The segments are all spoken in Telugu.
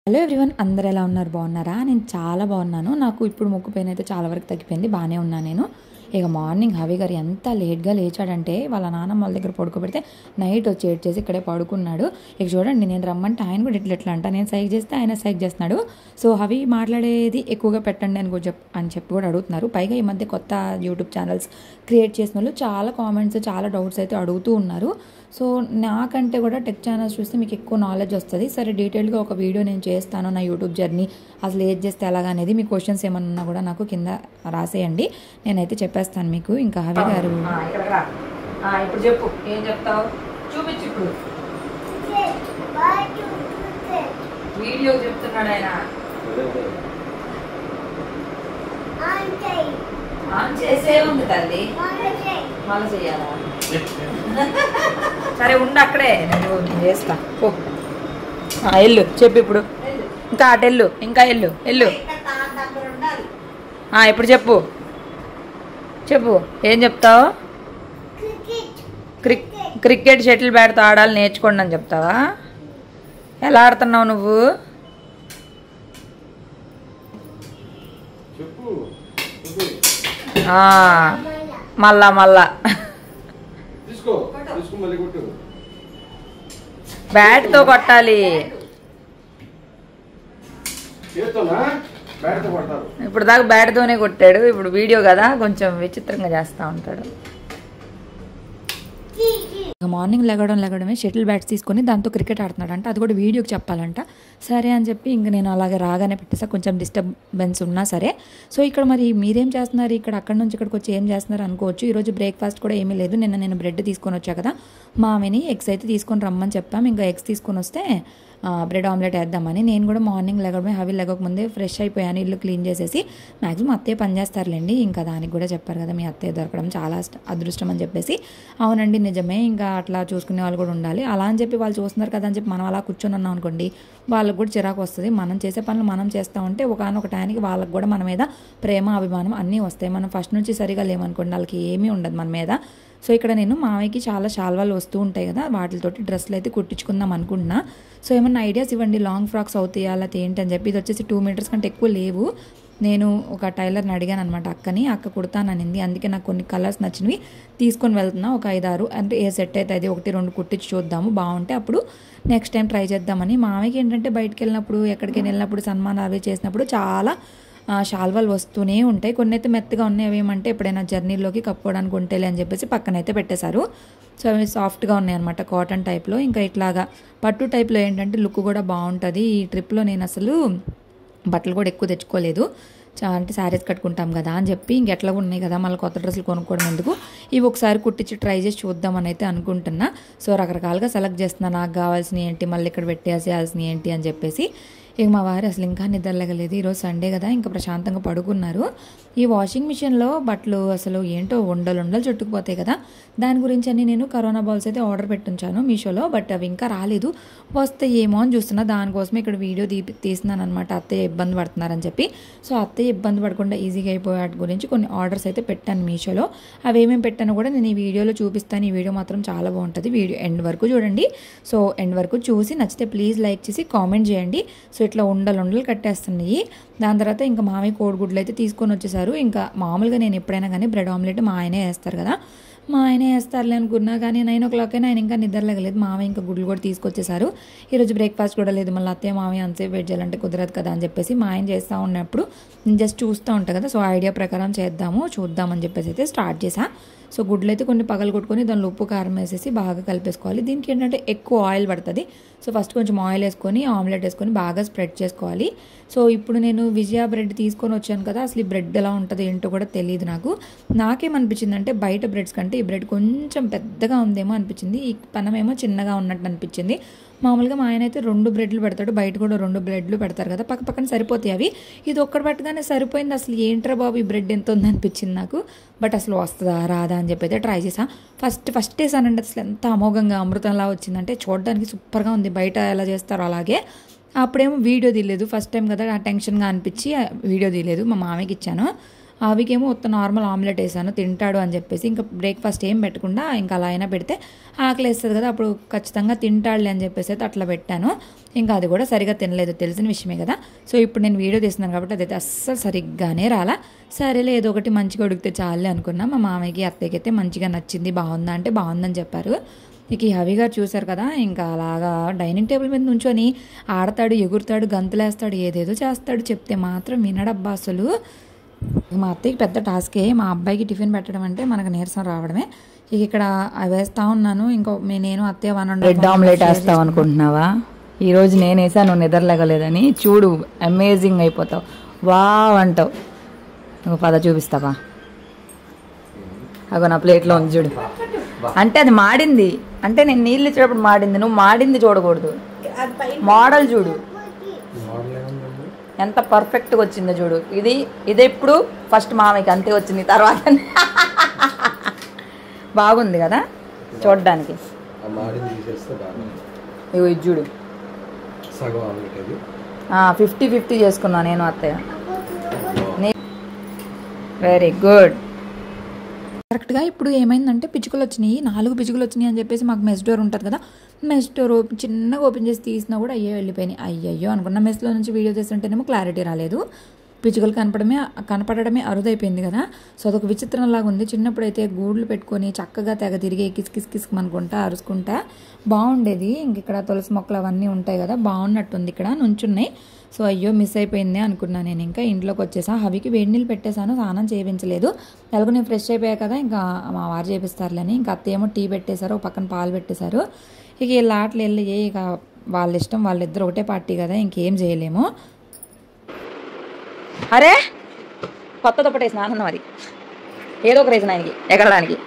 హలో ఎవ్రీవన్, అందరు ఎలా ఉన్నారు? బాగున్నారా? నేను చాలా బాగున్నాను. నాకు ఇప్పుడు ముక్కు పెయిన్ అయితే చాలా వరకు తగ్గిపోయింది. బాగానే ఉన్నాను నేను. ఇక మార్నింగ్ హవి గారు ఎంత లేట్గా లేచాడంటే వాళ్ళ నాన్నమ్మ వాళ్ళ దగ్గర పడుకోబెడితే నైట్ వచ్చి ఏడ్ చేసి ఇక్కడే పడుకున్నాడు. ఇక చూడండి, నేను రమ్మంటే ఆయన కూడా ఇట్లా అంట, నేను సైక్ చేస్తే ఆయన సైక్ చేస్తున్నాడు. సో హవి మాట్లాడేది ఎక్కువగా పెట్టండి అని చెప్పి కూడా అడుగుతున్నారు. పైగా ఈ మధ్య కొత్త యూట్యూబ్ ఛానల్స్ క్రియేట్ చేసిన వాళ్ళు చాలా కామెంట్స్, చాలా డౌట్స్ అయితే అడుగుతూ ఉన్నారు. సో నాకంటే కూడా టెక్ ఛానల్స్ చూస్తే మీకు ఎక్కువ నాలెడ్జ్ వస్తుంది. సరే, డీటెయిల్గా ఒక వీడియో నేను చేస్తాను, నా యూట్యూబ్ జర్నీ అసలు ఏది చేస్తే ఎలాగా అనేది. మీ క్వశ్చన్స్ ఏమన్నా ఉన్నా కూడా నాకు కింద రాసేయండి, నేనైతే చెప్పేస్తాను మీకు. ఇంకా హవి గారు ఇప్పుడు చెప్పు, ఏం చెప్తావు? చూపించు. ఇప్పుడు వీడియో చెప్తున్నాడు ఆయన. ఆన్ చేసే ఉంది తల్లి, మళ్ళీ చెయ్యాలా? సరే ఉండు అక్కడే, నేను చేస్తా. ఓ ఎల్లు చెప్పు ఇప్పుడు. ఇంకా అటెల్లు, ఇంకా ఎల్లు. ఇప్పుడు చెప్పు ఏం చెప్తావు? క్రికెట్ షటిల్ బ్యాట్తో ఆడాలి నేర్చుకోండి అని చెప్తావా? ఎలా ఆడుతున్నావు నువ్వు? మళ్ళా బ్యాట్తో కొట్టాలి. ఇప్పుడు దాకా బ్యాట్తోనే కొట్టాడు, ఇప్పుడు వీడియో కదా కొంచెం విచిత్రంగా చేస్తూ ఉంటాడు. మార్నింగ్ లెగడమే షటిల్ బ్యాట్స్ తీసుకొని దాంతో క్రికెట్ ఆడుతున్నాడంట. అది కూడా వీడియోకి చెప్పాలంట. సరే అని చెప్పి ఇంక నేను అలాగే రాగానే పెట్టేసా, కొంచెం డిస్టర్బెన్స్ ఉన్నా సరే. సో ఇక్కడ మరి మీరేం చేస్తున్నారు? అక్కడి నుంచి ఇక్కడికి వచ్చి ఏం చేస్తున్నారు అనుకోవచ్చు. ఈరోజు బ్రేక్ఫాస్ట్ కూడా ఏమీ లేదు. నేను బ్రెడ్ తీసుకొని వచ్చా కదా, మామిని ఎగ్స్ అయితే తీసుకొని రమ్మని చెప్పాం. ఇంకా ఎగ్స్ తీసుకొని వస్తే బ్రెడ్ ఆమ్లెట్ వేద్దామని. నేను కూడా మార్నింగ్ లెగడమే, హవి లెగక ముందే ఫ్రెష్ అయిపోయాను, ఇల్లు క్లీన్ చేసేసి. మ్యాక్సిమం అత్తయ్య పని చేస్తారులేండి, ఇంకా దానికి కూడా చెప్పారు కదా మీ అత్తయ్య దొరకడం చాలా అదృష్టం అని చెప్పేసి. అవునండి నిజమే, ఇంకా అట్లా చూసుకునే వాళ్ళు కూడా ఉండాలి. అలా అని చెప్పి వాళ్ళు చూస్తున్నారు కదా అని చెప్పి మనం అలా కూర్చొని ఉన్నాం అనుకోండి, వాళ్ళకు కూడా చిరాకు వస్తుంది. మనం చేసే పనులు మనం చేస్తూ ఉంటే ఒకనొక టైంకి వాళ్ళకు కూడా మన మీద ప్రేమ, అభిమానం అన్నీ వస్తాయి. మనం ఫస్ట్ నుంచి సరిగా లేమనుకోండి, వాళ్ళకి ఏమీ ఉండదు మన మీద. సో ఇక్కడ నేను మామయ్యకి చాలా శాల్వాలు వస్తూ ఉంటాయి కదా, వాటితోటి డ్రెస్సులు అయితే కుట్టించుకుందాం అనుకుంటున్నా. సో ఏమన్నా ఐడియాస్ ఇవ్వండి, లాంగ్ ఫ్రాక్స్ అవుతాయా లేకపోతే ఏంటి అని చెప్పి. ఇది వచ్చేసి 2 మీటర్స్ కంటే ఎక్కువ లేవు. నేను ఒక టైలర్ని అడిగాను అనమాట, అక్క కుడతాననింది. అందుకే నాకు కొన్ని కలర్స్ నచ్చినవి తీసుకొని వెళ్తున్నా, ఒక 5-6. అంటే ఏ సెట్ అయితే అది 1-2 కుట్టించి చూద్దాము, బాగుంటే అప్పుడు నెక్స్ట్ టైం ట్రై చేద్దామని. మామయ్యకి ఏంటంటే బయటకు వెళ్ళినప్పుడు, ఎక్కడికైనా వెళ్ళినప్పుడు, సన్మానాలు అవి చేసినప్పుడు చాలా శాల్వాలు వస్తూనే ఉంటాయి. కొన్ని అయితే మెత్తగా ఉన్నాయి, అవి ఏమంటే ఎప్పుడైనా జర్నీలోకి కప్పుకోవడానికి ఉంటేలే అని చెప్పేసి పక్కనైతే పెట్టేశారు. సో అవి సాఫ్ట్గా ఉన్నాయి అనమాట, కాటన్ టైప్లో. ఇంకా ఇట్లాగా పట్టు టైప్లో ఏంటంటే లుక్ కూడా బాగుంటుంది. ఈ ట్రిప్లో నేను అసలు బట్టలు కూడా ఎక్కువ తెచ్చుకోలేదు, అంటే శారీస్ కట్టుకుంటాం కదా అని చెప్పి. ఇంకెట్లా ఉన్నాయి కదా, మళ్ళీ కొత్త డ్రెస్సులు కొనుక్కోవడం ఎందుకు, ఇవి ఒకసారి కుట్టించి ట్రై చేసి చూద్దామని అయితే అనుకుంటున్నా. సో రకరకాలుగా సెలెక్ట్ చేస్తున్నా, నాకు కావాల్సినవి ఏంటి, మళ్ళీ ఇక్కడ పెట్టేసేయాల్సినవి ఏంటి అని చెప్పేసి. ఇక మా వారు అసలు ఇంకా నిద్రలేగలేదు, ఈరోజు సండే కదా, ఇంకా ప్రశాంతంగా పడుకున్నారు. ఈ వాషింగ్ మిషన్లో బట్టలు అసలు ఏంటో ఉండలు చుట్టుకుపోతాయి కదా, దాని గురించి అని నేను కరోనా బాల్స్ అయితే ఆర్డర్ పెట్టించాను మీషోలో. బట్ అవి ఇంకా రాలేదు, వస్తే ఏమో అని చూస్తున్నా. దానికోసమే ఇక్కడ వీడియో తీస్తున్నాను అనమాట, అత్తయ్య ఇబ్బంది పడుతున్నారని చెప్పి. సో అత్తయ్య ఇబ్బంది పడకుండా ఈజీగా అయిపోయే వాటి గురించి కొన్ని ఆర్డర్స్ అయితే పెట్టాను మీషోలో. అవి ఏమేమి పెట్టానో కూడా నేను ఈ వీడియోలో చూపిస్తాను. ఈ వీడియో మాత్రం చాలా బాగుంటుంది, వీడియో ఎండ్ వరకు చూడండి. సో ఎండ్ వరకు చూసి నచ్చితే ప్లీజ్ లైక్ చేసి కామెంట్ చేయండి. సో ఇట్లా ఉండలు కట్టేస్తున్నాయి. దాని తర్వాత ఇంకా మామయ్య కోడిగుడ్లు అయితే తీసుకొని వచ్చేసారు. ఇంకా మామూలుగా నేను ఎప్పుడైనా కానీ బ్రెడ్ ఆమ్లెట్ మా ఆయనే వేస్తారు కదా, మా ఆయనే వేస్తారులే అనుకున్నా, కానీ 9 o'clock అయినా ఆయన ఇంకా నిద్రలేగలేదు. మామయ్య ఇంకా గుడ్లు కూడా తీసుకొచ్చేసారు. ఈరోజు బ్రేక్ఫాస్ట్ కూడా లేదు, మళ్ళీ అత్తయ్య మామయ్య అంతసేపు వెయిట్ చేయాలంటే కుదరదు కదా అని చెప్పేసి మా ఆయన చేస్తూ ఉన్నప్పుడు నేను జస్ట్ చూస్తూ ఉంటాను కదా, సో ఐడియా ప్రకారం చూద్దామని చెప్పేసి అయితే స్టార్ట్ చేసా. సో గుడ్లు అయితే కొన్ని పగలు కొట్టుకొని దానిలో ఉప్పు కారం వేసేసి బాగా కలిపేసుకోవాలి. దీనికి ఏంటంటే ఎక్కువ ఆయిల్ పడుతుంది. సో ఫస్ట్ కొంచెం ఆయిల్ వేసుకొని ఆమ్లెట్ వేసుకొని బాగా స్ప్రెడ్ చేసుకోవాలి. సో ఇప్పుడు నేను విజయ బ్రెడ్ తీసుకొని వచ్చాను కదా, అసలు ఈ బ్రెడ్ ఎలా ఉంటుంది ఏంటో కూడా తెలియదు నాకు. నాకేమనిపించిందంటే బయట బ్రెడ్స్ కంటే ఈ బ్రెడ్ కొంచెం పెద్దగా ఉందేమో అనిపించింది, ఈ పనమేమో చిన్నగా ఉన్నట్టు అనిపించింది. మామూలుగా మా ఆయన అయితే 2 బ్రెడ్లు పెడతాడు, బయట కూడా 2 బ్రెడ్లు పెడతారు కదా, పక్కన సరిపోతాయి అవి. ఇది ఒక్కటి పట్టగానే సరిపోయింది. అసలు ఏంట్రా బాబు ఈ బ్రెడ్ ఎంత ఉంది అనిపించింది నాకు. బట్ అసలు వస్తుందా రాదా అని చెప్పి అయితే ట్రై చేసా. ఫస్ట్ వేసానంటే అసలు ఎంత అమోఘంగా అమృతంలా వచ్చిందంటే, చూడడానికి సూపర్గా ఉంది. బయట ఎలా చేస్తారో అలాగే. అప్పుడేమో వీడియో తీయలేదు, ఫస్ట్ టైం కదా, టెన్షన్గా అనిపించి వీడియో తీయలేదు. మా మామయ్యకి ఇచ్చాను. అవికేమో ఉత్త నార్మల్ ఆమ్లెట్ వేసాను తింటాడు అని చెప్పేసి. ఇంకా బ్రేక్ఫాస్ట్ ఏం పెట్టకుండా ఇంకా అలా అయినా పెడితే ఆకలి వేస్తుంది కదా, అప్పుడు ఖచ్చితంగా తింటాడులే అని చెప్పేసి అయితే అట్లా పెట్టాను. ఇంకా అది కూడా సరిగా తినలేదు, తెలిసిన విషయమే కదా. సో ఇప్పుడు నేను వీడియో తీస్తున్నాను కాబట్టి అదైతే అస్సలు సరిగ్గానే రాలా. సరేలే ఏదో ఒకటి మంచిగా ఉడికితే చాలే అనుకున్నా. మా మామయ్యకి అత్తయ్యకి అయితే మంచిగా నచ్చింది, బాగుందా అంటే బాగుందని చెప్పారు. ఇక ఈ హవి గారు చూశారు కదా, ఇంకా అలాగా డైనింగ్ టేబుల్ మీద నుంచొని ఆడతాడు, ఎగురుతాడు, గంతులేస్తాడు, ఏదేదో చేస్తాడు. చెప్తే మాత్రం వినడబ్బా అసలు. మా అత్తయ్యకి పెద్ద టాస్కే మా అబ్బాయికి టిఫిన్ పెట్టడం అంటే మనకు నీరసం రావడమే. ఇక ఇక్కడ అవి వేస్తూ ఉన్నాను. ఇంకో నేను అత్తయ్య 1 బ్రెడ్ ఆమ్లెట్ వేస్తావు అనుకుంటున్నావా? ఈరోజు నేను వేసాను నిద్రలేగలేదని. చూడు అమేజింగ్ అయిపోతావు, వావ్ అంటావు. నువ్వు పద చూపిస్తావా? అగో నా ప్లేట్లో ఉంది చూడు. అంటే అది మాడింది, అంటే నేను నీళ్ళు ఇచ్చేటప్పుడు మాడింది, నువ్వు మాడింది చూడకూడదు. మోడల్ చూడు ఎంత పర్ఫెక్ట్గా వచ్చిందో చూడు. ఇది ఎప్పుడు ఫస్ట్ మామయ్యకి అంతే వచ్చింది, తర్వాత బాగుంది కదా చూడడానికి. ఇది చూడు 50-50 చేసుకున్నా నేను అత్తయ్య. Very good. కరెక్ట్గా ఇప్పుడు ఏమైందంటే పిచ్చుకలు వచ్చినాయి, 4 పిచ్చుకలు వచ్చినాయి అని చెప్పేసి మాకు మెస్ డోర్ ఉంటుంది కదా, మెస్ డోర్ చిన్నగా ఓపెన్ చేసి తీసినా కూడా అయ్యో వెళ్ళిపోయినాయి. అయ్యయ్యో అనుకున్న. మెస్లో నుంచి వీడియో తీస్తుంటేనేమో క్లారిటీ రాలేదు. పిచ్చుకలు కనపడమే అరుదైపోయింది కదా. సో అదొక విచిత్రంలాగా ఉంది. చిన్నప్పుడు అయితే గూడ్లు పెట్టుకొని చక్కగా తెగ తిరిగి కిస్కిస్మనుకుంటా అరుచుకుంటా బాగుండేది. ఇంక ఇక్కడ తులసి మొక్కలు అవన్నీ ఉంటాయి కదా, బాగున్నట్టుంది ఇక్కడ నుంచున్నాయి. సో అయ్యో మిస్ అయిపోయింది అనుకున్నాను. నేను ఇంకా ఇంట్లోకి వచ్చేసా. హవికి వేడి నీళ్ళు పెట్టేశాను, స్నానం చేయించలేదు. ఎలాగో నేను ఫ్రెష్ అయిపోయా కదా, ఇంకా మా వారు చేపిస్తారులేని. ఇంకా అత్తయ్య ఏమో టీ పెట్టేశారు, ఒక పక్కన పాలు పెట్టేశారు. ఇక వీళ్ళ ఆటలు వెళ్ళి ఇక వాళ్ళ ఇష్టం, వాళ్ళిద్దరు ఒకటే పార్టీ కదా, ఇంకేం చేయలేము. అరే కొత్త దుప్పటేసి నాన్న మరి ఏదో ఒక రీజన్ ఆయనకి ఎగరడానికి.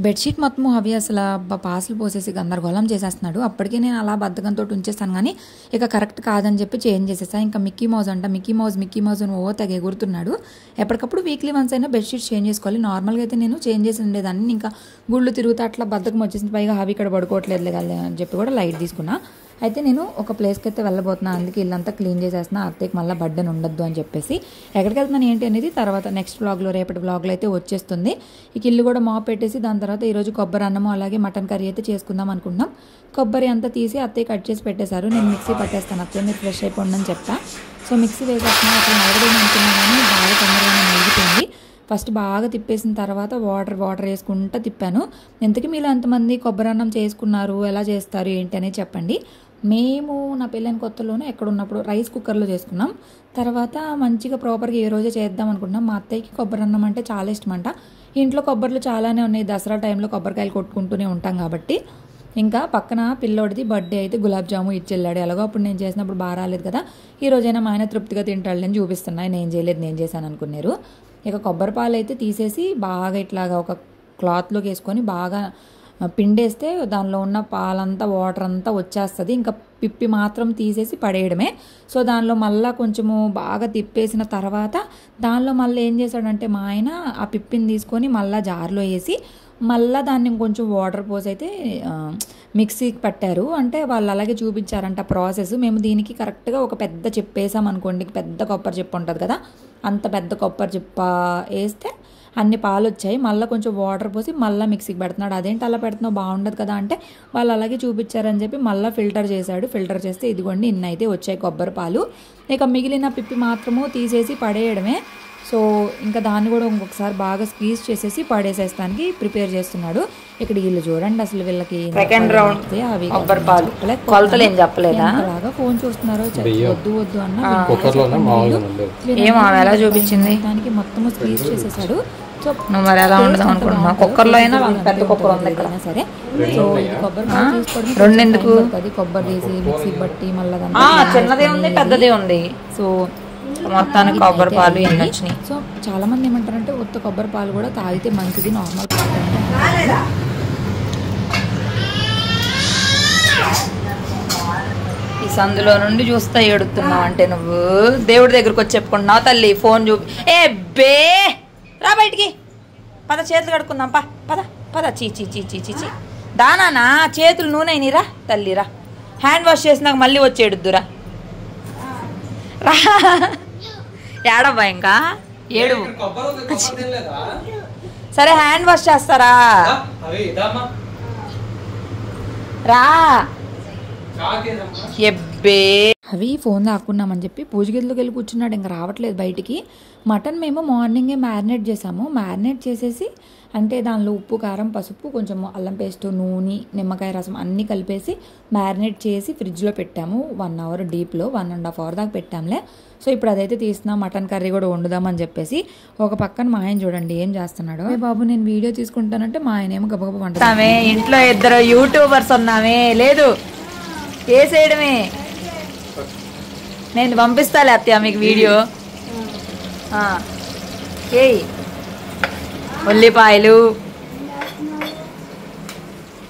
బెడ్షీట్ మొత్తం హవి అసలు పాసులు పోసేసి గందరగోళం చేసేస్తున్నాడు. అప్పటికే నేను అలా బద్ధకంతో ఉంచేస్తాను కానీ ఇక కరెక్ట్ కాదని చెప్పి చేంజ్ చేసేసా. ఇంకా మిక్కీ మౌజ్ అంట, మిక్కీ మౌజ్ అని తెగ ఎగురుతున్నాడు. ఎప్పటికప్పుడు వీక్లీ వన్స్ అయినా బెడ్షీట్స్ చేంజ్ చేసుకోవాలి. నార్మల్గా అయితే నేను చేంజ్ చేసి ఉండేదాన్ని, ఇంకా గుళ్ళు తిరుగుతా అట్లా బద్ధకం వచ్చేసింది. పైగా హవి ఇక్కడ పడుకోవట్లేదు కదా అని చెప్పి కూడా లైట్ తీసుకున్నా. అయితే నేను ఒక ప్లేస్కి అయితే వెళ్ళబోతున్నాను, అందుకే ఇల్లంతా క్లీన్ చేసేస్తున్నా. అత్తయ్యకి మళ్ళీ బర్డెన్ ఉండద్దు అని చెప్పేసి. ఎక్కడికి వెళ్తున్నాను ఏంటి అనేది తర్వాత నెక్స్ట్ వ్లాగ్లో, రేపటి వ్లాగ్లో అయితే వచ్చేస్తుంది. ఇక ఇల్లు కూడా మాప్ పెట్టేసి దాని తర్వాత ఈరోజు కొబ్బరి అన్నము అలాగే మటన్ కర్రీ అయితే చేసుకుందాం అనుకుంటున్నాం. కొబ్బరి అంతా తీసి అత్తయ్య కట్ చేసి పెట్టేశారు. నేను మిక్సీ పట్టేస్తాను, అత్తయ్య మీరు ఫ్రెష్ అయిపోండి అని చెప్తా. సో మిక్సీ వేసేస్తున్నా. అసలు నలగడం అనుకున్నా కానీ బాగా తొందరగా నలిగిపోయింది. ఫస్ట్ బాగా తిప్పేసిన తర్వాత వాటర్ వేసుకుంటూ తిప్పాను. ఎంతకీ మీలో ఎంతమంది కొబ్బరి అన్నం చేసుకున్నారు, ఎలా చేస్తారు ఏంటి అనేది చెప్పండి. మేము నా పెళ్ళైన కొత్తలోనే ఎక్కడున్నప్పుడు రైస్ కుక్కర్లో చేసుకున్నాం. తర్వాత మంచిగా ప్రాపర్గా ఏ రోజే చేద్దాం అనుకున్నాం. మా అత్తయ్యకి కొబ్బరి అన్నం అంటే చాలా ఇష్టం అంట. ఇంట్లో కొబ్బరిలు చాలానే ఉన్నాయి, దసరా టైంలో కొబ్బరికాయలు కొట్టుకుంటూనే ఉంటాం కాబట్టి. ఇంకా పక్కన పిల్లోడిది బర్త్డే అయితే గులాబ్ జాము ఇచ్చెళ్ళాడు. ఎలాగో అప్పుడు నేను చేసినప్పుడు బాగా రాలేదు కదా, ఈ రోజైనా మా ఆయన తృప్తిగా తింటాడని చూపిస్తున్నాయి. నేను చేయలేదు, నేను చేశాను అనుకున్నారు. ఇక కొబ్బరి పాలు అయితే తీసేసి బాగా ఇట్లాగా ఒక క్లాత్లోకి వేసుకొని బాగా పిండేస్తే దానిలో ఉన్న పాలంతా వాటర్ అంతా వచ్చేస్తుంది. ఇంకా పిప్పి మాత్రం తీసేసి పడేయడమే. సో దానిలో మళ్ళీ కొంచెము బాగా తిప్పేసిన తర్వాత దానిలో మళ్ళీ ఏం చేశాడంటే మా ఆయన ఆ పిప్పిని తీసుకొని మళ్ళీ జార్లో వేసి మళ్ళీ దాన్ని కొంచెం వాటర్ పోసి అయితే మిక్సీకి పట్టారు. అంటే వాళ్ళు అలాగే చూపించారంట ప్రాసెస్. మేము దీనికి కరెక్ట్గా ఒక పెద్ద చెప్పు వేసాం అనుకోండి, పెద్ద కొబ్బరి చెప్పు ఉంటుంది కదా, అంత పెద్ద కొబ్బరి చెప్ప వేస్తే అన్ని పాలు వచ్చాయి. మళ్ళీ కొంచెం వాటర్ పోసి మళ్ళీ మిక్సీకి పెడుతున్నాడు. అదేంటి అలా పెడుతున్నావు, బాగుండదు కదా అంటే వాళ్ళు అలాగే చూపించారని చెప్పి మళ్ళీ ఫిల్టర్ చేశాడు. ఫిల్టర్ చేస్తే ఇదిగోండి ఇన్ని అయితే వచ్చాయి కొబ్బరి పాలు. ఇక మిగిలిన పిప్పి మాత్రము తీసేసి పడేయడమే. సో ఇంకా దాన్ని కూడా ఇంకొకసారి బాగా స్క్వీజ్ చేసేసి పడేసేస్తానికి ప్రిపేర్ చేస్తున్నాడు. ఇక్కడ వీళ్ళు చూడండి అసలు వీళ్ళకి సెకండ్ రౌండ్ కొబ్బరి పాలు కొలతలు ఏం చెప్పలేదా, అలాగా ఫోన్ చూస్తున్నారో వద్దు అన్న ఏమో ఎలా చూపించింది దానికి మొత్తం స్క్వీజ్ చేసేసాడు. సో నువ్వు మరి ఎలా ఉండదు అనుకుంటున్నా, కుక్కర్లో అయినా పెద్ద కుక్కర్ ఉంది ఇక్కడ. సరే సో కొబ్బరి పాలు తీసుకోవడం రెండెందుకు, కొబ్బరి తీసి మిక్సీ బట్టి మళ్ళీ చిన్నదే ఉంది పెద్దదే ఉంది. సో మొత్తానికి కొబ్బరి పాలు ఎన్ని వచ్చినాయి. సో చాలా మంది ఏమంటారంటే ఉత్త కొబ్బరి పాలు కూడా తాగితే మంచిది, నార్మల్ పాలు. ఈ సందులో నుండి చూస్తా ఏడుతున్నావు అంటే నువ్వు దేవుడి దగ్గరకు వచ్చి చెప్పుకుంటున్నావు. తల్లి ఫోన్ చూపి ఏ బే రా బయటికి పద, చేతులు కడుక్కుందాం పద పద. చీ చీ చీ చీ చీ చీ దానా చేతులు నూనె నీరా తల్లిరా. హ్యాండ్ వాష్ చేసినాక మళ్ళీ వచ్చేడుద్దురా రా ఏడబ్బా ఇంకా ఏడు సరే హ్యాండ్ వాష్ చేస్తారా రా ఎబ్బే అవి ఫోన్ దాక్కున్నామని చెప్పి పూజ గదిలోకి వెళ్ళి కూర్చున్నాడు, ఇంకా రావట్లేదు బయటికి. మటన్ మేము మార్నింగే మ్యారినేట్ చేసాము. మ్యారినేట్ చేసేసి అంటే దానిలో ఉప్పు, కారం, పసుపు, కొంచెం అల్లం పేస్ట్, నూనె, నిమ్మకాయ రసం అన్నీ కలిపేసి మ్యారినేట్ చేసి ఫ్రిడ్జ్లో పెట్టాము. 1 అవర్ డీప్లో 1.5 అవర్ దాకా పెట్టాంలే. సో ఇప్పుడు అదైతే తీస్తున్నాం, మటన్ కర్రీ కూడా వండుదామని చెప్పేసి. ఒక పక్కన మా ఆయన చూడండి ఏం చేస్తున్నాడు. బాబు నేను వీడియో తీసుకుంటానంటే మా ఆయన ఏమో గబగబ వండుతామే. ఇంట్లో 2 యూట్యూబర్స్ ఉన్నామే, లేదు వేసేయడమే. నేను పంపిస్తాలే అత్తయ్య మీకు వీడియో. ఏయ్ ఉల్లిపాయలు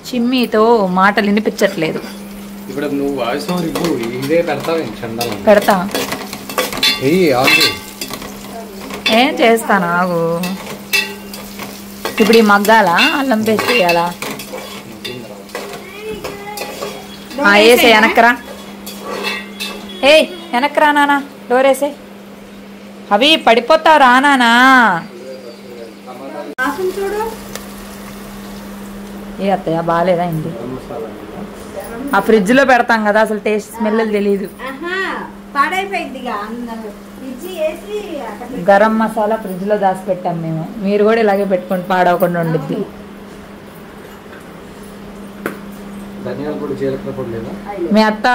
చిమ్మితో మాటలు వినిపించట్లేదు. ఇప్పుడు నువ్వు వాయిస్ ఓవర్ ఇవ్వు, ఇదే పెడతా ఆగు. ఏం చేస్తాను ఆగు. ఇప్పుడు ఈ మగ్గాల అల్లం పేస్ట్ వేయాలా? వేసే వెనక్కరా, ఏయ్ వెనక్కరా నానా, డోర్ వేసే. అవి పడిపోతావు రా నానా. ఏ అత్తయ్య బాగాలేదా ఇంటి? ఆ ఫ్రిడ్జ్ లో పెడతాం కదా, అసలు టేస్ట్ స్మెల్ తెలీదు. గరం మసాలా ఫ్రిడ్జ్ లో దాచి పెట్టాం మేము, మీరు కూడా ఇలాగే పెట్టుకొని పాడవకుండా ఉండిద్ది. మీ అత్త,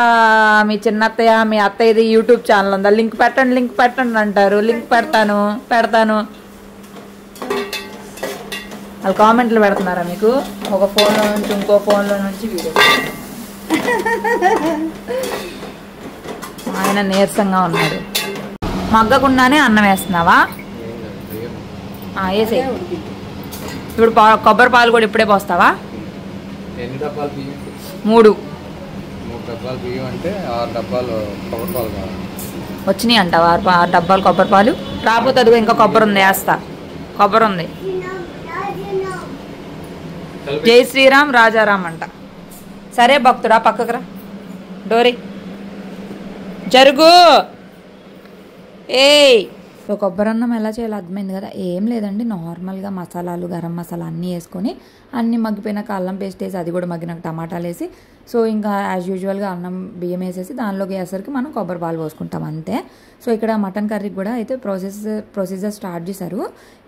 మీ చిన్నత్తయ్య, మీ అత్తయ్యది యూట్యూబ్ ఛానల్ ఉందా? లింక్ పెట్టండి అంటారు. లింక్ పెడతాను. వాళ్ళు కామెంట్లు పెడుతున్నారా మీకు? ఒక ఫోన్లో నుంచి ఇంకో ఫోన్లో నుంచి వీడియో. ఆయన నీరసంగా ఉన్నాడు. మగ్గకుండానే అన్నం వేస్తున్నావా? వేసే. ఇప్పుడు కొబ్బరి పాలు కూడా ఇప్పుడే పోస్తావా? 3 డబ్బాలు బియ్యం అంటే 6 డబ్బాలు కొబ్బరి పాలు కావాలి. వచ్చినాయి అంటావా 6 డబ్బాలు కొబ్బరి పాలు? రాకపోతే అదిగో ఇంకా కొబ్బరి ఉంది, వేస్తా. కొబ్బరి ఉంది. జై శ్రీరామ్ రాజారాం అంట. సరే భక్తుడా పక్కకు రా, డోరీ జరుగు. ఏయ్ సో కొబ్బరన్నం ఎలా చేయాలో అర్థమైంది కదా. ఏం లేదండి, నార్మల్గా మసాలాలు, గరం మసాలా అన్నీ వేసుకొని అన్నీ మగ్గిపోయినాక అల్లం పేస్ట్ వేసి, అది కూడా మగ్గినాక టమాటాలు వేసి, సో ఇంకా యాజ్ యూజువల్గా అన్నం బియ్యం వేసేసి దానిలోకి వేసరికి మనం కొబ్బరి పాలు పోసుకుంటాం అంతే. సో ఇక్కడ మటన్ కర్రీకి కూడా అయితే ప్రొసీజర్ స్టార్ట్ చేశారు.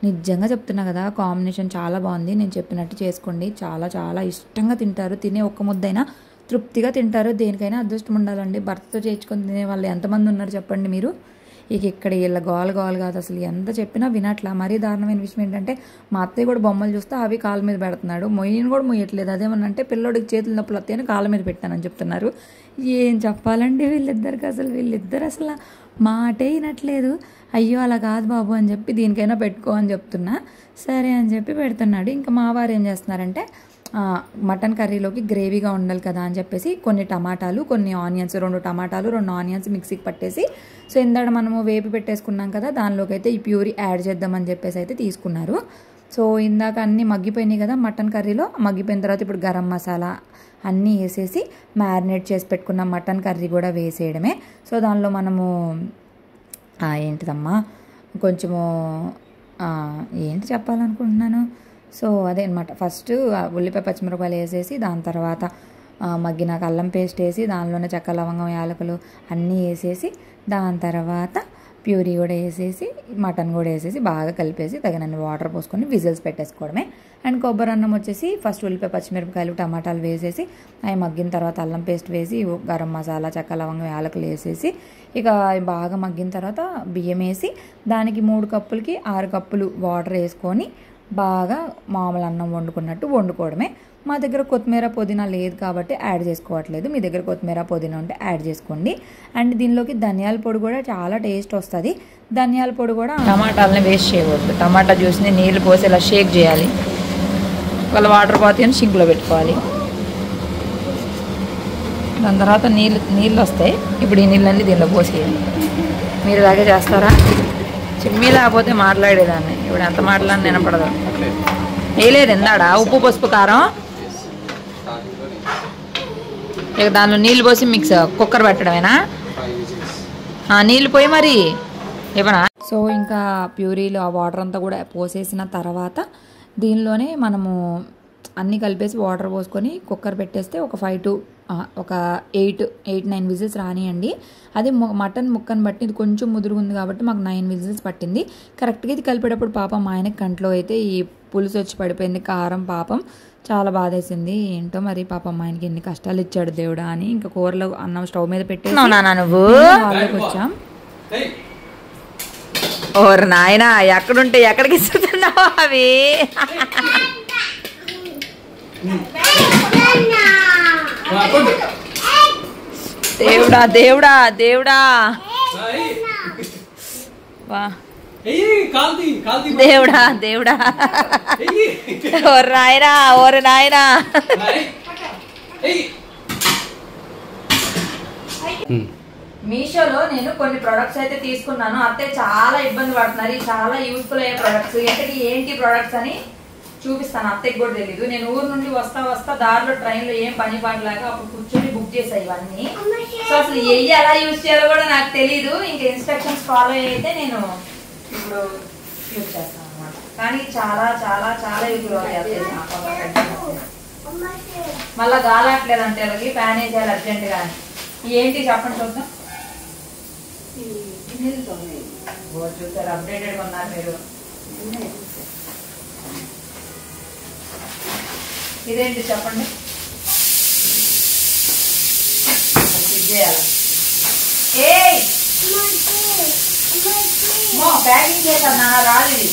నిజంగా చెప్తున్నా కదా, కాంబినేషన్ చాలా బాగుంది. నేను చెప్పినట్టు చేసుకోండి, చాలా చాలా ఇష్టంగా తింటారు. తినే ఒక్క ముద్దైనా తృప్తిగా తింటారు. దేనికైనా అదృష్టం ఉండాలండి. భర్తతో చేయించుకొని తినే వాళ్ళు ఎంతమంది ఉన్నారు చెప్పండి మీరు. ఇక ఇక్కడ వీళ్ళ గోలు కాదు, అసలు ఎంత చెప్పినా వినట్లా. మరీ దారుణమైన విషయం ఏంటంటే మా అత్తయ్య కూడా బొమ్మలు చూస్తే అవి కాళ్ళ మీద పెడుతున్నాడు, మొయ్యని కూడా మొయ్యట్లేదు. అదేమనంటే పిల్లోడికి చేతులు నొప్పులు వస్తాయని కాళ్ళ మీద పెట్టానని చెప్తున్నారు. ఏం చెప్పాలండి వీళ్ళిద్దరికి, వీళ్ళిద్దరు అసలు మాటే వినట్లేదు. అయ్యో అలా కాదు బాబు అని చెప్పి దీనికైనా పెట్టుకో అని చెప్తున్నా. సరే అని చెప్పి పెడుతున్నాడు. ఇంకా మా వారు ఏం చేస్తున్నారంటే మటన్ కర్రీలోకి గ్రేవీగా ఉండాలి కదా అని చెప్పేసి కొన్ని టమాటాలు, కొన్ని ఆనియన్స్, 2 టమాటాలు 2 ఆనియన్స్ మిక్సీకి పట్టేసి, సో ఇందాక మనము వేపి పెట్టేసుకున్నాం కదా, దానిలోకి అయితే ఈ ప్యూరీ యాడ్ చేద్దామని చెప్పేసి అయితే తీసుకున్నారు. సో ఇందాక అన్నీ మగ్గిపోయినాయి కదా మటన్ కర్రీలో. మగ్గిపోయిన తర్వాత ఇప్పుడు గరం మసాలా అన్నీ వేసేసి మ్యారినేట్ చేసి పెట్టుకున్న మటన్ కర్రీ కూడా వేసేయడమే. సో దానిలో మనము ఏంటిదమ్మా కొంచెము ఏంటి చెప్పాలనుకుంటున్నాను. సో అదే అనమాట, ఫస్ట్ ఉల్లిపాయ పచ్చిమిరపకాయలు వేసేసి దాని తర్వాత మగ్గినాక అల్లం పేస్ట్ వేసి దానిలోనే చెక్క, లవంగం, యాలకులు అన్నీ వేసేసి దాని తర్వాత ప్యూరీ కూడా వేసేసి మటన్ కూడా వేసేసి బాగా కలిపేసి తగినన్ని వాటర్ పోసుకొని విజిల్స్ పెట్టేసుకోవడమే. అండ్ కొబ్బరి అన్నం వచ్చేసి ఫస్ట్ ఉల్లిపాయ పచ్చిమిరపకాయలు టమాటాలు వేసేసి అవి మగ్గిన తర్వాత అల్లం పేస్ట్ వేసి గరం మసాలా, చెక్క, లవంగం, యాలకులు వేసేసి ఇక బాగా మగ్గిన తర్వాత బియ్యం వేసి దానికి 3 కప్పులకి 6 కప్పులు వాటర్ వేసుకొని బాగా మామూలు అన్నం వండుకున్నట్టు వండుకోవడమే. మా దగ్గర కొత్తిమీర పుదీనా లేదు కాబట్టి యాడ్ చేసుకోవట్లేదు. మీ దగ్గర కొత్తిమీర పుదీనా ఉంటే యాడ్ చేసుకోండి. అండ్ దీనిలోకి ధనియాల పొడి కూడా చాలా టేస్ట్ వస్తుంది. ధనియాల పొడి కూడా టమాటాలని వేస్ట్ చేయకూడదు. టమాటా జ్యూస్ని నీళ్ళు పోసి ఇలా షేక్ చేయాలి. వాళ్ళ వాటర్ పోతే సింక్లో పెట్టుకోవాలి. దాని తర్వాత నీళ్ళు వస్తాయి. ఇప్పుడు ఈ నీళ్ళన్నీ దీనిలో పోసేయాలి. మీరు ఇలాగే చేస్తారా? చిమ్మి లేకపోతే మాట్లాడేదాన్ని. ఇప్పుడు ఎంత మాట్లాడిన వినపడదు. వేయలేదు ఎందాడా ఉప్పు, పసుపు, కారం ఇక దానిలో నీళ్ళు పోసి మిక్స్ కుక్కర్ పెట్టడమేనా? నీళ్ళు పోయి మరి ఇవ్వనా? సో ఇంకా ప్యూరీలో ఆ వాటర్ అంతా కూడా పోసేసిన తర్వాత దీనిలోనే మనము అన్నీ కలిపేసి వాటర్ పోసుకొని కుక్కర్ పెట్టేస్తే ఒక 5 to 8-9 విజిల్స్ రానియండి. అది మటన్ ముక్కను బట్టి ఇది కొంచెం ముదురుగుంది కాబట్టి మాకు 9 విజిల్స్ పట్టింది. కరెక్ట్గా ఇది కలిపేటప్పుడు పాపం మా ఆయనకి కంట్లో అయితే ఈ పులుసు వచ్చి పడిపోయింది, కారం. పాపం చాలా బాధేసింది. ఏంటో మరి పాపం మా ఆయనకి ఎన్ని కష్టాలు ఇచ్చాడు దేవుడా అని ఇంకా కూరలో అన్నం స్టవ్ మీద పెట్టేసి నువ్వు వాళ్ళకి వచ్చాం. ఓరు నాయనా, ఎక్కడుంటే ఎక్కడికి ఇస్తున్నావు అవి? దేవుడా దేవుడా దేవుడా వా దేవుడా దేవుడా. ఓరు నాయనా, ఓరు నాయనా. మీషోలో నేను కొన్ని ప్రొడక్ట్స్ అయితే తీసుకున్నాను. అత్తే చాలా ఇబ్బంది పడుతున్నారు. చాలా యూస్ఫుల్ అయ్యే ప్రొడక్ట్స్. ఎంతకి ఏంటి ప్రొడక్ట్స్ అని చూపిస్తాను. అత్తకి కూడా తెలీదు. నేను ఊరు నుండి వస్తా దారిలో ట్రైన్లో ఏం పని పాటలాగా అప్పుడు కూర్చొని బుక్ చేసాయి ఇవన్నీ. సో అసలు ఎలా యూజ్ చేయాలో కూడా నాకు తెలీదు. ఇంకా ఇన్స్ట్రక్షన్స్ ఫాలో అయితే నేను ఇప్పుడు యూజ్ చేస్తాను అనమాట. కానీ చాలా చాలా చాలా యూజ్ఫుల్ అవుతాయి. మళ్ళీ గాలట్లేదు అంటే వాళ్ళకి ఫ్యాన్ వేసేయాలి అర్జెంటుగా. ఏంటి చెప్పండి చూద్దాం. చూసారు అప్డేటెడ్ గా ఉన్నారు మీరు. ఇదేంటి చెప్పండి. ప్యాకింగ్ చేశాను నాన్న, రాలేదు.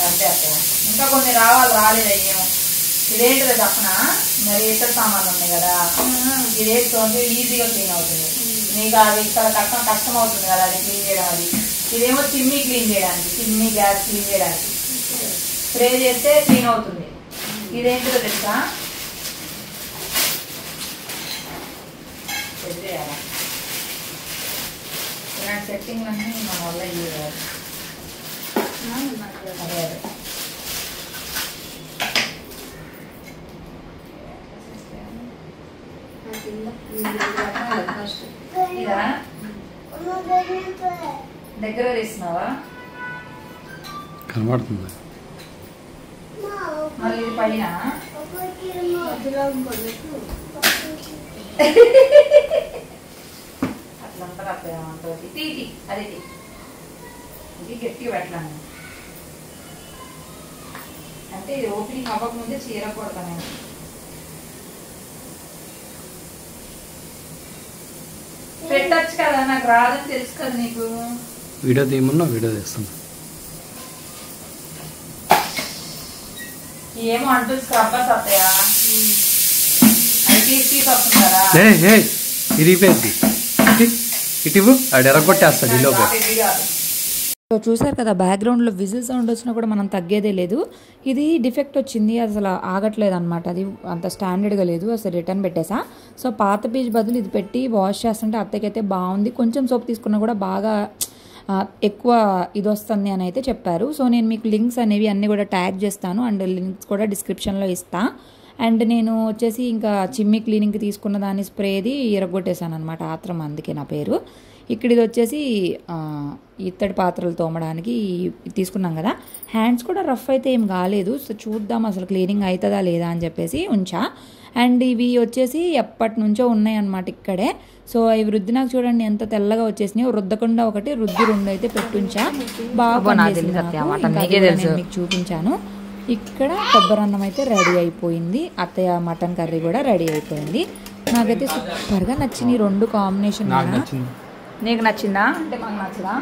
అంతే అత్తయ్య, ఇంకా కొన్ని రాలేదు అయ్యేమో. ఇదేంటిదో చెప్పనా, మరి ఇతర సామాన్లు ఉన్నాయి కదా, ఇది వేసుకుంటే ఈజీగా క్లీన్ అవుతుంది. మీకు అది ఇక్కడ కష్టం అవుతుంది కదా అది క్లీన్ చేయడం. అది ఇదేమో చిమ్నీ క్లీన్ చేయడానికి, చిమ్నీ గ్యాస్ క్లీన్ చేయడానికి స్ప్రే చేస్తే క్లీన్ అవుతుంది. ఇదేంటిదో తెలుసా, ఇలాంటి సెట్టింగ్ అన్నీ మన వల్ల అదే ఇదా దగ్గర తీస్తున్నావా కనబడుతుంది. మళ్ళీ ఇది పైన అట్లా ఉంటుంది. అట్లా ఏమంటుంది తీటి అది ఇది గట్టిగా పెట్టాను అంటే ఇది ఓపెనింగ్ అవ్వకముందే చీరకూడదు నేను. పెట్టచ్చు కదా, నాకు రాదని తెలుసు కదా నీకు. వీడియో తీయమన్నా వీడియో తీస్తాను. ఏమో అంటూ స్క్రబ్బర్స్ వస్తాయా, అది తీసి వస్తుంది కదా. ఇరిగిపోయింది ఇటు ఆడు ఎరగొట్టేస్తాడు ఈలోపు. సో చూసారు కదా బ్యాక్గ్రౌండ్లో విజిల్ సౌండ్ వచ్చినా కూడా మనం తగ్గేదే లేదు. ఇది డిఫెక్ట్ వచ్చింది, అసలు ఆగట్లేదు అనమాట. అది అంత స్టాండర్డ్గా లేదు, అసలు రిటర్న్ పెట్టేసా. సో పాత పీచ్ బదులు ఇది పెట్టి వాష్ చేస్తుంటే అత్తకైతే బాగుంది. కొంచెం సోప్ తీసుకున్నా కూడా బాగా ఎక్కువ ఇది వస్తుంది అని అయితే చెప్పారు. సో నేను మీకు లింక్స్ అనేవి అన్నీ కూడా ట్యాగ్ చేస్తాను అండ్ లింక్స్ కూడా డిస్క్రిప్షన్లో ఇస్తాను. అండ్ నేను వచ్చేసి ఇంకా చిమ్మి క్లీనింగ్కి తీసుకున్న దాన్ని స్ప్రేది ఇరగొట్టేశాను అనమాట, ఆత్రం, అందుకే నా పేరు. ఇక్కడ ఇది వచ్చేసి ఇత్తడి పాత్రలు తోమడానికి తీసుకున్నాం కదా. హ్యాండ్స్ కూడా రఫ్ అయితే ఏం కాలేదు. సో చూద్దాం అసలు క్లీనింగ్ అవుతుందా లేదా అని చెప్పేసి ఉంచా. అండ్ ఇవి వచ్చేసి ఎప్పటి నుంచో ఉన్నాయి అన్నమాట ఇక్కడే. సో ఇవి రుద్దినాక చూడండి ఎంత తెల్లగా వచ్చేసినాయి. రుద్దకుండా ఒకటి, రుద్ది 2 అయితే పెట్టుంచా. బాగా మీకు చూపించాను. ఇక్కడ కొబ్బరి అన్నం అయితే రెడీ అయిపోయింది. అత్తయ్య మటన్ కర్రీ కూడా రెడీ అయిపోయింది. నాకైతే సూపర్గా నచ్చినాయి 2 కాంబినేషన్. నీకు నచ్చిందా? అంటే మాకు నచ్చదా?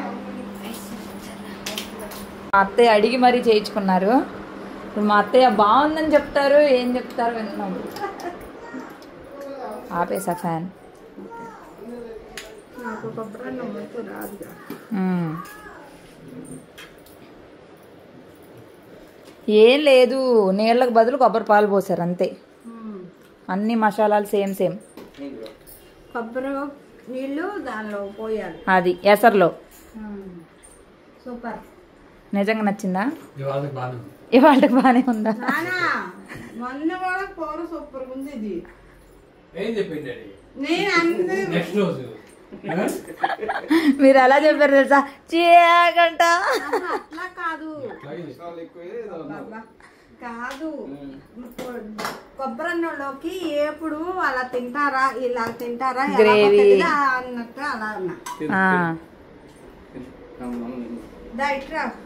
మా అత్తయ్య అడిగి మరీ చేయించుకున్నారు. ఇప్పుడు మా అత్తయ్య బాగుందని చెప్తారు, ఏం చెప్తారు విన్నాం. ఆపేసా ఫ్యాన్. ఏం లేదు, నీళ్ళకు బదులు కొబ్బరి పాలు పోసారు అంతే. అన్ని మసాలాలు సేమ్ సేమ్. కొబ్బరి నీళ్ళు దానిలో పోయాలి, అది ఎసర్లో. సూపర్. నిజంగా నచ్చిందా? ఇవాళకి బాగానే ఉందా? మొన్న కూడా కూర సూపర్ ఉంది. ఇది మీరు ఎలా చెప్పారు తెలుసా? చేయకంట. అట్లా కాదు కాదు, కొబ్బరన్నలోకి ఎప్పుడు అలా తింటారా, ఇలా తింటారా, గ్రేవీ అన్నట్టు అలా అన్నా.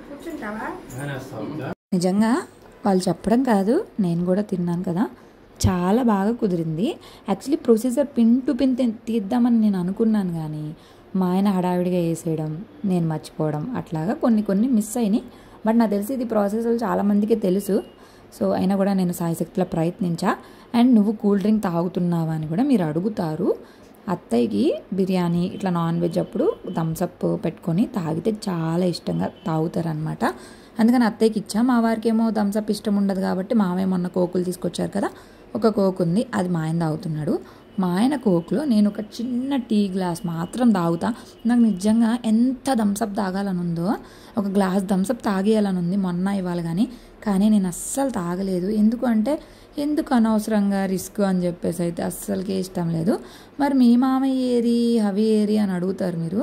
కూర్చుంటావా? నిజంగా వాళ్ళు చెప్పడం కాదు, నేను కూడా తిన్నాను కదా, చాలా బాగా కుదిరింది. Actually procedure pin to pin తీద్దామని నేను అనుకున్నాను, కానీ మా ఆయన హడావిడిగా వేసేయడం, నేను మర్చిపోవడం, అట్లాగా కొన్ని మిస్ అయినాయి. బట్ నాకు తెలిసి ఇది ప్రాసెస్లు చాలామందికి తెలుసు. సో అయినా కూడా నేను సాయశక్తిలో ప్రయత్నించా. అండ్ నువ్వు కూల్ డ్రింక్ తాగుతున్నావా అని కూడా మీరు అడుగుతారు. అత్తయ్యకి బిర్యానీ ఇట్లా నాన్ వెజ్ అప్పుడు థమ్స్అప్ పెట్టుకొని తాగితే చాలా ఇష్టంగా తాగుతారనమాట. అందుకని అత్తయ్యకి ఇచ్చా. మా వారికి ఏమో థమ్స్అప్ ఇష్టం ఉండదు కాబట్టి మావయ్య మొన్న కోకులు తీసుకొచ్చారు కదా, ఒక కోక్ ఉంది, అది మా ఆయన తాగుతున్నాడు. మా ఆయన కోక్లో నేను ఒక చిన్న టీ గ్లాస్ మాత్రం తాగుతా. నాకు నిజంగా ఎంత థమ్స్అప్ తాగాలని ఉందో, ఒక గ్లాస్ థమ్స్అప్ తాగేయాలని ఉంది మొన్న ఇవాళ, కానీ నేను అస్సలు తాగలేదు. ఎందుకు అనవసరంగా రిస్క్ అని చెప్పేసి అయితే అస్సలకే ఇష్టం లేదు. మరి మీ మామయ్య ఏరి, హవి ఏరి అని అడుగుతారు మీరు.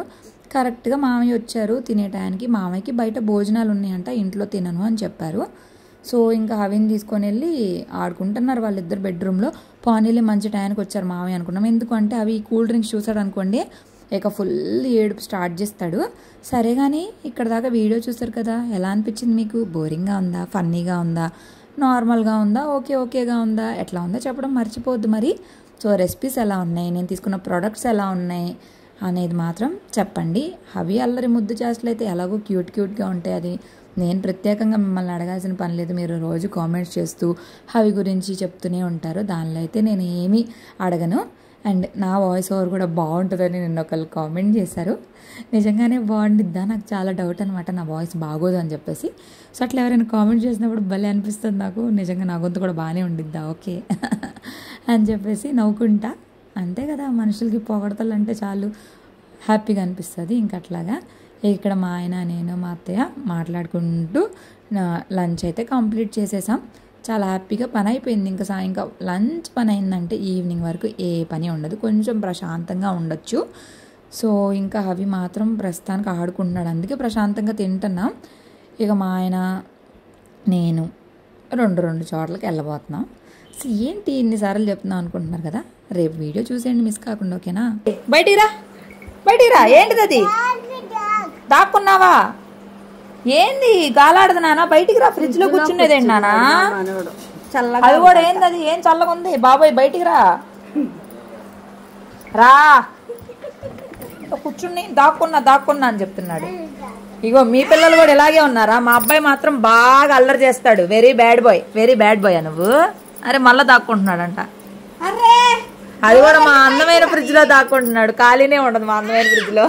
కరెక్ట్గా మామయ్య వచ్చారు తినే టయానికి. మామయ్యకి బయట భోజనాలు ఉన్నాయంట, ఇంట్లో తినను అని చెప్పారు. సో ఇంకా హవిని తీసుకొని వెళ్ళి ఆడుకుంటున్నారు వాళ్ళిద్దరు బెడ్రూమ్లో. పానీలే మంచి టయానికి వచ్చారు మామయ్య అనుకున్నాం. ఎందుకంటే అవి కూల్ డ్రింక్స్ చూసాడు అనుకోండి, ఇక ఫుల్ ఏడుపు స్టార్ట్ చేస్తాడు. సరే కానీ ఇక్కడ దాకా వీడియో చూసారు కదా, ఎలా అనిపించింది మీకు? బోరింగ్గా ఉందా, ఫన్నీగా ఉందా, నార్మల్గా ఉందా, ఓకేగా ఉందా, ఎట్లా ఉందో చెప్పడం మర్చిపోవద్దు మరి. సో రెసిపీస్ ఎలా ఉన్నాయి, నేను తీసుకున్న ప్రోడక్ట్స్ ఎలా ఉన్నాయి అనేది మాత్రం చెప్పండి. హవి అల్లరి ముద్దు చేస్తలైతే ఎలాగో క్యూట్గా ఉంటాయి. అది నేను ప్రత్యేకంగా మిమ్మల్ని అడగాల్సిన పని లేదు, మీరు రోజు కామెంట్స్ చేస్తూ హవి గురించి చెప్తూనే ఉంటారు, దానిలో అయితే నేను ఏమీ అడగను. అండ్ నా వాయిస్ ఓవర్ కూడా బాగుంటుందని నిన్న ఒకళ్ళు కామెంట్ చేశారు. నిజంగానే బాగుండిద్దా? నాకు చాలా డౌట్ అనమాట, నా వాయిస్ బాగోదు అని చెప్పేసి. సో అట్లా ఎవరైనా కామెంట్ చేసినప్పుడు భలే అనిపిస్తుంది నాకు, నిజంగా నా గొంతు కూడా బాగానే ఉండిద్దా ఓకే అని చెప్పేసి నవ్వుకుంటా. అంతే కదా, మనుషులకి పొగడతలు అంటే చాలు హ్యాపీగా అనిపిస్తుంది. ఇంకా అట్లాగా ఇక్కడ మా ఆయన, నేను, మా అత్తయ్య మాట్లాడుకుంటూ లంచ్ అయితే కంప్లీట్ చేసేసాం. చాలా హ్యాపీగా పని అయిపోయింది. ఇంకా లంచ్ పని అయిందంటే ఈవినింగ్ వరకు ఏ పని ఉండదు, కొంచెం ప్రశాంతంగా ఉండొచ్చు. సో ఇంకా అవి మాత్రం ప్రస్తుతానికి ఆడుకుంటున్నాడు, అందుకే ప్రశాంతంగా తింటున్నాం. ఇక మా ఆయన నేను రెండు చోట్లకి వెళ్ళబోతున్నాం. సో ఏంటి ఇన్నిసార్లు చెప్తున్నాం అనుకుంటున్నారు కదా, రేపు వీడియో చూసేయండి మిస్ కాకుండా, ఓకేనా? బయటికి రా. ఏంటిది అది దాక్కున్నావా? ఏంది గాలాడదు నాన్న, బయటికి రా. ఫ్రిడ్జ్ లో కూర్చునేదేంటి నాన్న? అది కూడా ఏంది, అది ఏం చల్లగా ఉంది బాబాయ్, బయటికి రా. కూర్చుని దాక్కున్నా అని చెప్తున్నాడు. ఇగో మీ పిల్లలు కూడా ఇలాగే ఉన్నారా? మా అబ్బాయి మాత్రం బాగా అల్లరి చేస్తాడు, వెరీ బ్యాడ్ బాయ్ నువ్వు. అరే మళ్ళా దాక్కుంటున్నాడంట. అది కూడా మా అందమైన ఫ్రిడ్జ్ లో దాక్కుంటున్నాడు, ఖాళీనే ఉండదు మా అందమైన ఫ్రిడ్జ్ లో.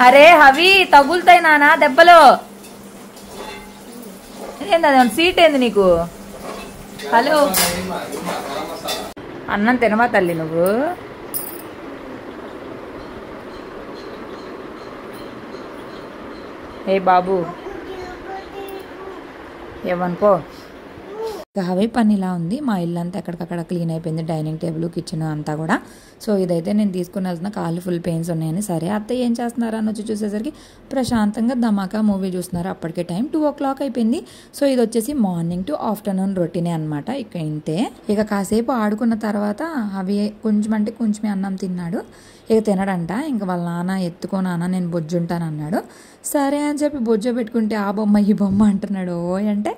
అరే హవి తగులుతాయి నానా దెబ్బలో. ఏంది సీట్ ఏంది నీకు? హలో అన్నం తినమా తల్లి నువ్వు? ఏ బాబు ఏమనుకో. హవి పని ఇలా ఉంది, మా ఇల్లు అంతా ఎక్కడికక్కడ క్లీన్ అయిపోయింది, డైనింగ్ టేబుల్, కిచెన్ అంతా కూడా. సో ఇదైతే నేను తీసుకుని వెళ్తున్నా, కాళ్ళు ఫుల్ పెయిన్స్ ఉన్నాయని. సరే అత్తయ్య ఏం చేస్తున్నారా అని వచ్చి చూసేసరికి ప్రశాంతంగా ధమాకా మూవీ చూస్తున్నారు. అప్పటికే టైం 2 o'clock అయిపోయింది. సో ఇది వచ్చేసి మార్నింగ్ టు ఆఫ్టర్నూన్ రొటీనే అనమాట. ఇక ఇంతే. ఇక కాసేపు ఆడుకున్న తర్వాత అవి కొంచెమే అన్నం తిన్నాడు. ఇక తినడంట. ఇంక వాళ్ళ నాన్న ఎత్తుకో నాన్న నేను బొజ్జుంటాను అన్నాడు. సరే అని చెప్పి బొజ్జ పెట్టుకుంటే ఆ బొమ్మ ఈ బొమ్మ అంటున్నాడు. అంటే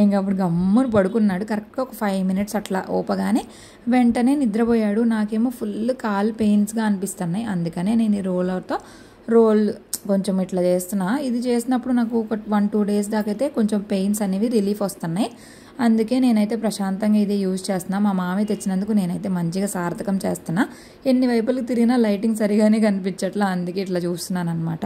ఇంక అప్పుడు గమ్మును పడుకున్నాడు. కరెక్ట్గా ఒక 5 minutes అట్లా ఓపగానే వెంటనే నిద్రపోయాడు. నాకేమో ఫుల్ కాలు పెయిన్స్గా అనిపిస్తున్నాయి, అందుకనే నేను ఈ రోల్ కొంచెం ఇట్లా చేస్తున్నా. ఇది చేసినప్పుడు నాకు ఒక 1-2 days దాకా అయితే కొంచెం పెయిన్స్ అనేవి రిలీఫ్ వస్తున్నాయి. అందుకే నేనైతే ప్రశాంతంగా ఇదే యూజ్ చేస్తున్నా. మా మామయ్య తెచ్చినందుకు నేనైతే మంచిగా సార్థకం చేస్తున్నా. ఎన్ని వైపులకు తిరిగినా లైటింగ్ సరిగానే కనిపించట్లా, అందుకే ఇట్లా చూస్తున్నాను అనమాట.